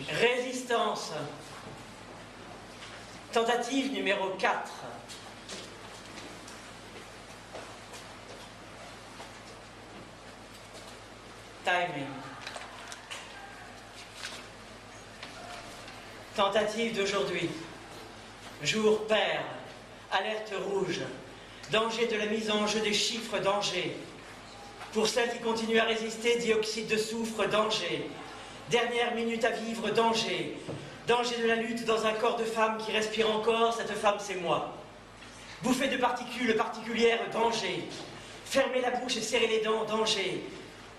Résistance. Tentative numéro 4. Timing. Tentative d'aujourd'hui. Jour pair. Alerte rouge. Danger de la mise en jeu des chiffres, danger. Pour celles qui continuent à résister, dioxyde de soufre, danger. Dernière minute à vivre, danger. Danger de la lutte dans un corps de femme qui respire encore, cette femme c'est moi. Bouffée de particules particulières, danger. Fermer la bouche et serrer les dents, danger.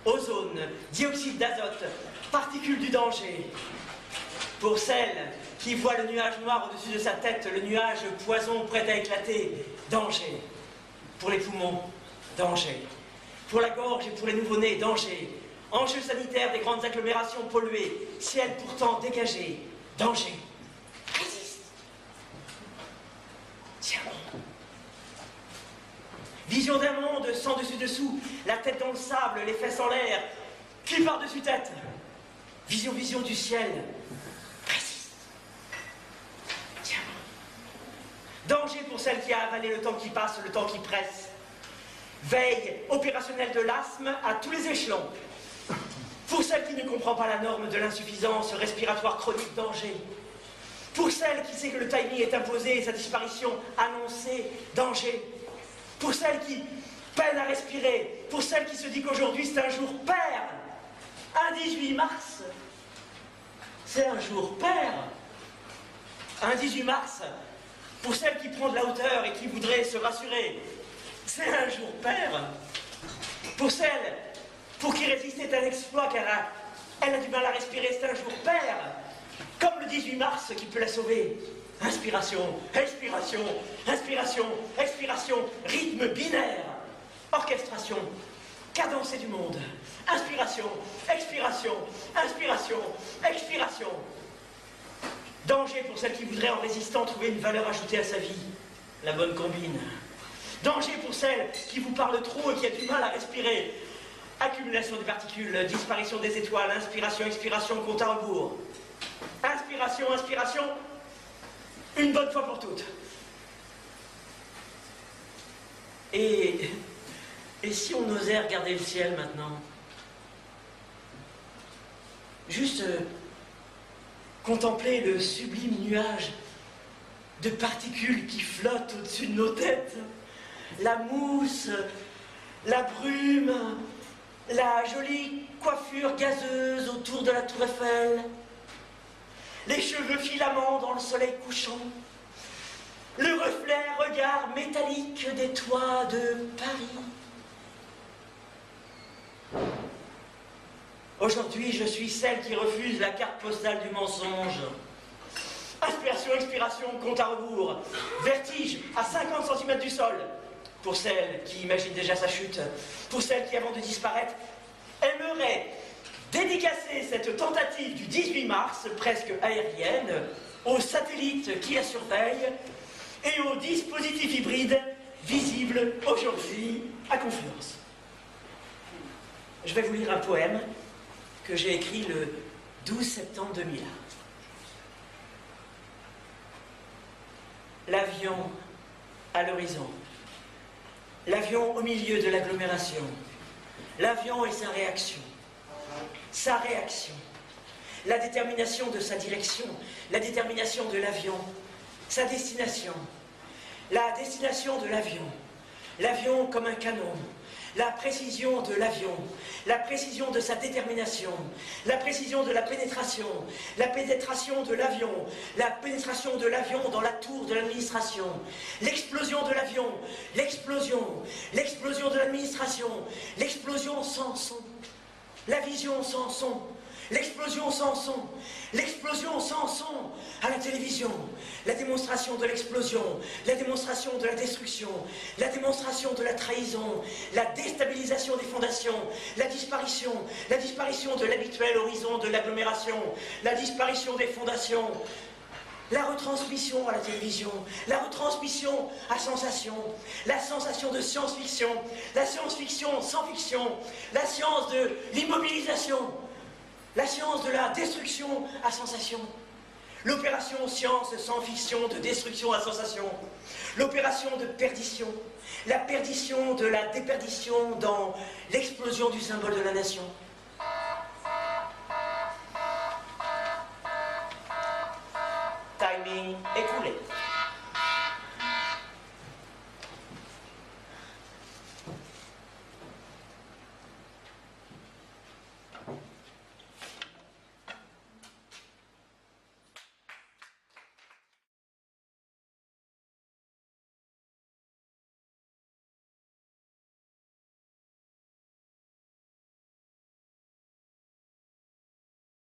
Ozone, dioxyde d'azote, particules du danger. Pour celles qui voient le nuage noir au-dessus de sa tête, le nuage poison prêt à éclater, danger. Pour les poumons, danger. Pour la gorge et pour les nouveau-nés, danger. Enjeux sanitaires des grandes agglomérations polluées, ciel pourtant dégagé, danger. Résiste. Tiens. Vision d'un monde sans dessus-dessous, la tête dans le sable, les fesses en l'air, cul par-dessus tête. Vision, vision du ciel. Résiste. Tiens. Danger pour celle qui a avalé le temps qui passe, le temps qui presse. Veille opérationnelle de l'asthme à tous les échelons. Pour celle qui ne comprend pas la norme de l'insuffisance respiratoire chronique, danger. Pour celle qui sait que le timing est imposé et sa disparition annoncée, danger. Pour celle qui peine à respirer. Pour celle qui se dit qu'aujourd'hui c'est un jour pair. Un 18 mars, c'est un jour pair. Un 18 mars, pour celle qui prend de la hauteur et qui voudrait se rassurer, c'est un jour pair. Pour celle pour qui résister est un exploit car elle a du mal à respirer, c'est un jour pair. Comme le 18 mars qui peut la sauver. Inspiration, expiration, inspiration, expiration, rythme binaire. Orchestration, cadencée du monde. Inspiration, expiration, inspiration, expiration. Danger pour celle qui voudrait en résistant trouver une valeur ajoutée à sa vie. La bonne combine. Danger pour celle qui vous parle trop et qui a du mal à respirer. Accumulation des particules, disparition des étoiles, inspiration, expiration, compte à rebours. Inspiration, inspiration, une bonne fois pour toutes. Et si on osait regarder le ciel maintenant? Juste contempler le sublime nuage de particules qui flottent au-dessus de nos têtes. La mousse, la brume, la jolie coiffure gazeuse autour de la tour Eiffel, les cheveux filaments dans le soleil couchant, le reflet, regard métallique des toits de Paris. Aujourd'hui, je suis celle qui refuse la carte postale du mensonge. Inspiration, expiration, compte à rebours. Vertige à 50 cm du sol. Pour celle qui imagine déjà sa chute. Pour celle qui, avant de disparaître, aimerait dédicacer cette tentative du 18 mars, presque aérienne, aux satellites qui la surveillent et aux dispositifs hybrides visibles aujourd'hui à Confluence. Je vais vous lire un poème que j'ai écrit le 12 septembre 2001. L'avion à l'horizon. L'avion au milieu de l'agglomération. L'avion et sa réaction. Sa réaction. La détermination de sa direction. La détermination de l'avion. Sa destination. La destination de l'avion. L'avion comme un canon. La précision de l'avion, la précision de sa détermination, la précision de la pénétration de l'avion, la pénétration de l'avion dans la tour de l'administration, l'explosion de l'avion, l'explosion de l'administration, l'explosion sans son, la vision sans son, l'explosion sans son, l'explosion sans son à la télévision, la démonstration de l'explosion, la démonstration de la destruction, la démonstration de la trahison, la déstabilisation des fondations, la disparition de l'habituel horizon de l'agglomération, la disparition des fondations, la retransmission à la télévision, la retransmission à sensation, la sensation de science-fiction, la science-fiction sans fiction, la science de l'immobilisation, la science de la destruction à sensation. L'opération science sans fiction de destruction à sensation. L'opération de perdition. La perdition de la déperdition dans l'explosion du symbole de la nation. Timing écoulé.